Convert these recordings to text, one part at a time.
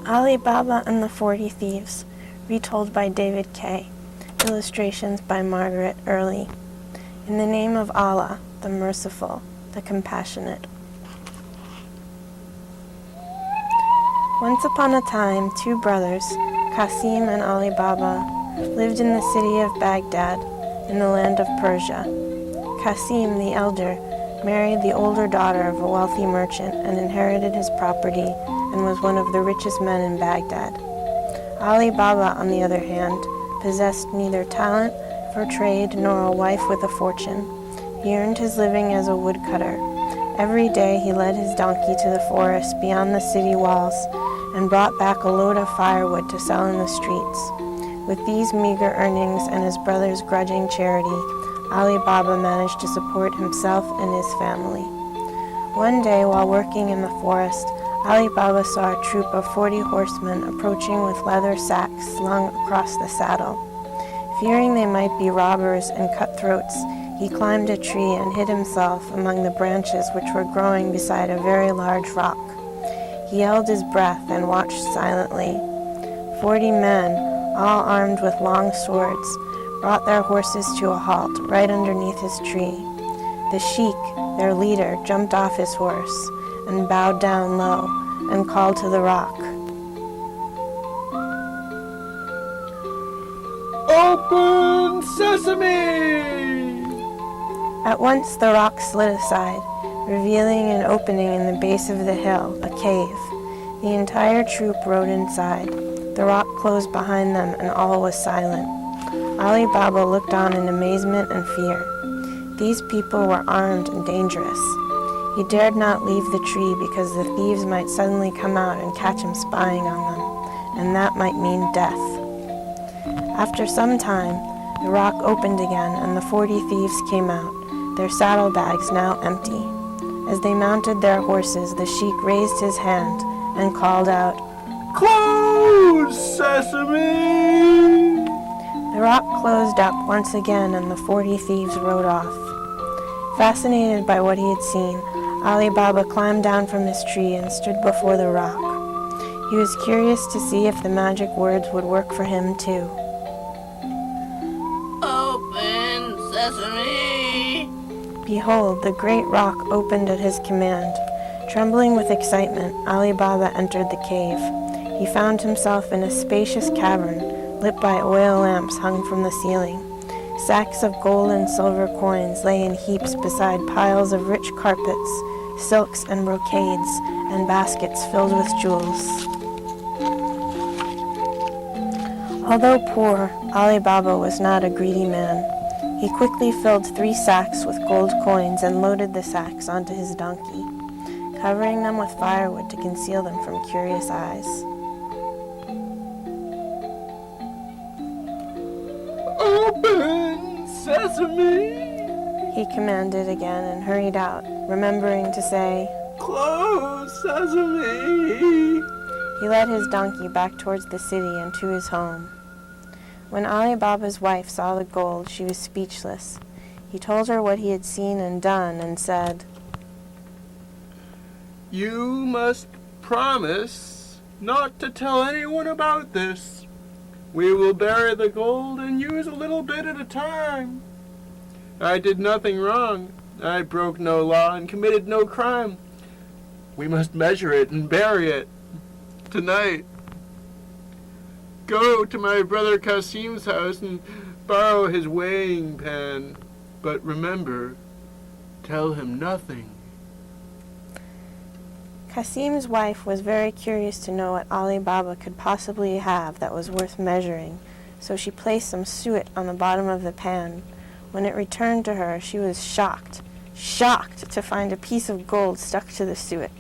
Ali Baba and the 40 Thieves, retold by David Kay. Illustrations by Margaret Early. In the name of Allah, the merciful, the compassionate. Once upon a time, two brothers, Cassim and Ali Baba, lived in the city of Baghdad, in the land of Persia. Cassim, the elder, married the older daughter of a wealthy merchant and inherited his property and was one of the richest men in Baghdad. Ali Baba, on the other hand, possessed neither talent for trade nor a wife with a fortune. He earned his living as a woodcutter. Every day he led his donkey to the forest beyond the city walls and brought back a load of firewood to sell in the streets. With these meager earnings and his brother's grudging charity, Ali Baba managed to support himself and his family. One day, while working in the forest, Ali Baba saw a troop of 40 horsemen approaching with leather sacks slung across the saddle. Fearing they might be robbers and cutthroats, he climbed a tree and hid himself among the branches which were growing beside a very large rock. He held his breath and watched silently. 40 men, all armed with long swords, brought their horses to a halt right underneath his tree. The sheik, their leader, jumped off his horse and bowed down low and called to the rock. "Open sesame!" At once the rock slid aside, revealing an opening in the base of the hill, a cave. The entire troop rode inside. The rock closed behind them and all was silent. Ali Baba looked on in amazement and fear. These people were armed and dangerous. He dared not leave the tree because the thieves might suddenly come out and catch him spying on them, and that might mean death. After some time, the rock opened again and the 40 thieves came out, their saddlebags now empty. As they mounted their horses, the sheik raised his hand and called out, "Close sesame!" The rock closed up once again and the 40 thieves rode off. Fascinated by what he had seen, Ali Baba climbed down from his tree and stood before the rock. He was curious to see if the magic words would work for him too. "Open sesame!" Behold, the great rock opened at his command. Trembling with excitement, Ali Baba entered the cave. He found himself in a spacious cavern, lit by oil lamps hung from the ceiling. Sacks of gold and silver coins lay in heaps beside piles of rich carpets, silks and brocades, and baskets filled with jewels. Although poor, Ali Baba was not a greedy man. He quickly filled 3 sacks with gold coins and loaded the sacks onto his donkey, covering them with firewood to conceal them from curious eyes. "Open sesame!" He commanded again and hurried out, remembering to say, "Close sesame!" He led his donkey back towards the city and to his home. When Ali Baba's wife saw the gold, she was speechless. He told her what he had seen and done and said, "You must promise not to tell anyone about this. We will bury the gold and use a little bit at a time. I did nothing wrong. I broke no law and committed no crime. We must measure it and bury it tonight. Go to my brother Cassim's house and borrow his weighing pan. But remember, tell him nothing." Cassim's wife was very curious to know what Ali Baba could possibly have that was worth measuring, so she placed some suet on the bottom of the pan. When it returned to her, she was shocked to find a piece of gold stuck to the suet.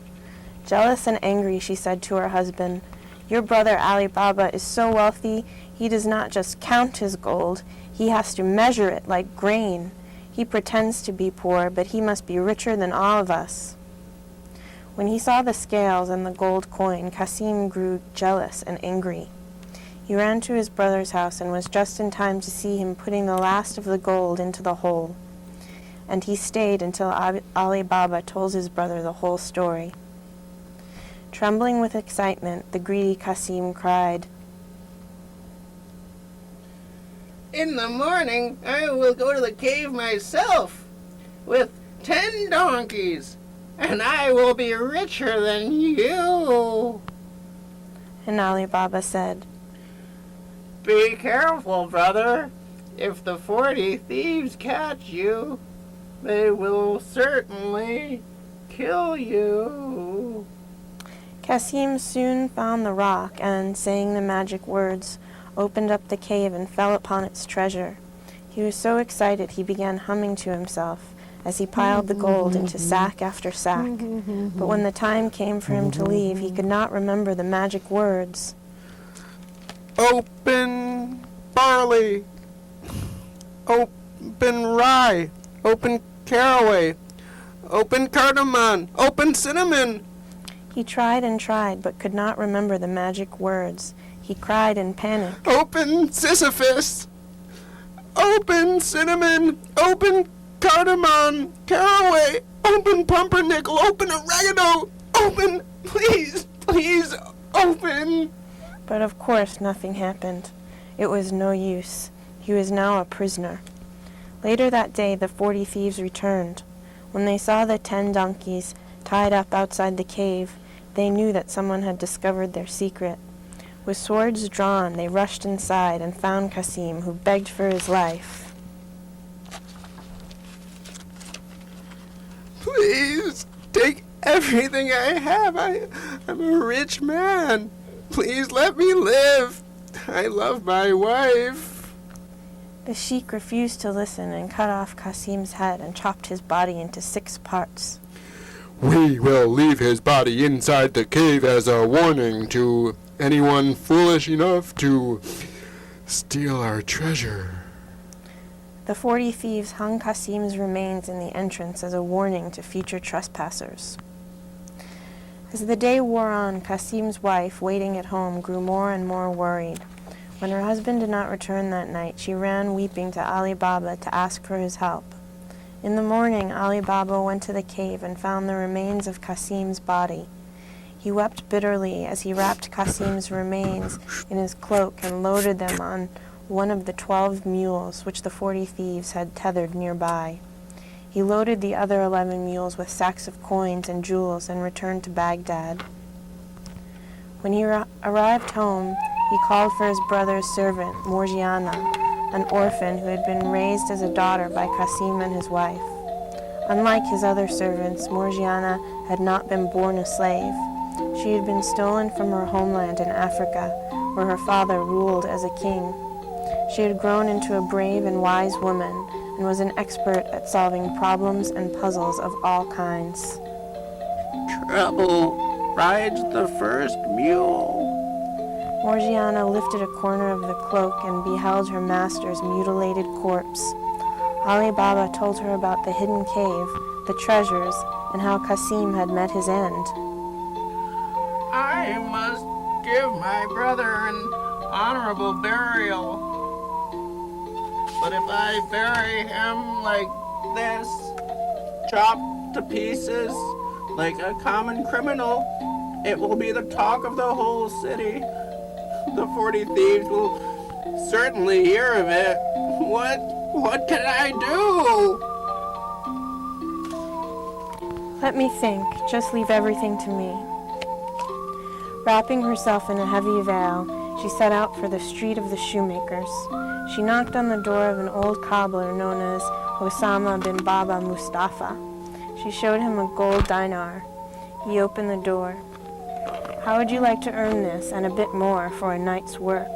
Jealous and angry, she said to her husband, "Your brother Ali Baba is so wealthy, he does not just count his gold, he has to measure it like grain. He pretends to be poor, but he must be richer than all of us." When he saw the scales and the gold coin, Cassim grew jealous and angry. He ran to his brother's house and was just in time to see him putting the last of the gold into the hole. And he stayed until Ali Baba told his brother the whole story. Trembling with excitement, the greedy Cassim cried, In the morning, I will go to the cave myself with 10 donkeys, and I will be richer than you. And Ali Baba said, Be careful, brother. If the 40 thieves catch you, they will certainly kill you. Cassim soon found the rock and, saying the magic words, opened up the cave and fell upon its treasure. He was so excited he began humming to himself as he piled the gold into sack after sack. But when the time came for him to leave, he could not remember the magic words. Open barley, open rye, open caraway, open cardamom, open cinnamon. He tried and tried, but could not remember the magic words. He cried in panic. Open Sisyphus, open cinnamon, open cardamom, caraway, open pumpernickel, open oregano, open, please, please, open. But of course nothing happened. It was no use. He was now a prisoner. Later that day the 40 thieves returned. When they saw the 10 donkeys tied up outside the cave, they knew that someone had discovered their secret. With swords drawn, they rushed inside and found Cassim, who begged for his life. Please, take everything I have. I'm a rich man. Please let me live. I love my wife. The sheik refused to listen and cut off Cassim's head and chopped his body into 6 parts. We will leave his body inside the cave as a warning to anyone foolish enough to steal our treasure. The 40 thieves hung Cassim's remains in the entrance as a warning to future trespassers. As the day wore on, Cassim's wife, waiting at home, grew more and more worried. When her husband did not return that night, she ran weeping to Ali Baba to ask for his help. In the morning, Ali Baba went to the cave and found the remains of Cassim's body. He wept bitterly as he wrapped Cassim's remains in his cloak and loaded them on one of the 12 mules which the 40 thieves had tethered nearby. He loaded the other 11 mules with sacks of coins and jewels and returned to Baghdad. When he arrived home, he called for his brother's servant, Morgiana, an orphan who had been raised as a daughter by Cassim and his wife. Unlike his other servants, Morgiana had not been born a slave. She had been stolen from her homeland in Africa, where her father ruled as a king. She had grown into a brave and wise woman, and was an expert at solving problems and puzzles of all kinds. Trouble rides the first mule. Morgiana lifted a corner of the cloak and beheld her master's mutilated corpse. Ali Baba told her about the hidden cave, the treasures, and how Cassim had met his end. I must give my brother an honorable burial. But if I bury him like this, chopped to pieces, like a common criminal, it will be the talk of the whole city. The 40 thieves will certainly hear of it. What can I do? Let me think. Just leave everything to me. Wrapping herself in a heavy veil, she set out for the street of the shoemakers. She knocked on the door of an old cobbler known as Osama bin Baba Mustafa. She showed him a gold dinar. He opened the door. How would you like to earn this and a bit more for a night's work?